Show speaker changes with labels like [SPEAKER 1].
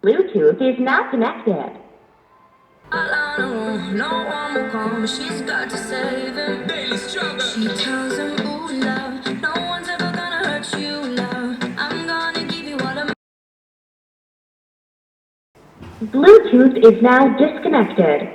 [SPEAKER 1] Bluetooth is now connected.
[SPEAKER 2] No one will come, she's got to save him. Daily struggle. She tells him, ooh, love, no one's ever gonna hurt you, love. I'm gonna give you all of
[SPEAKER 1] Bluetooth is now disconnected.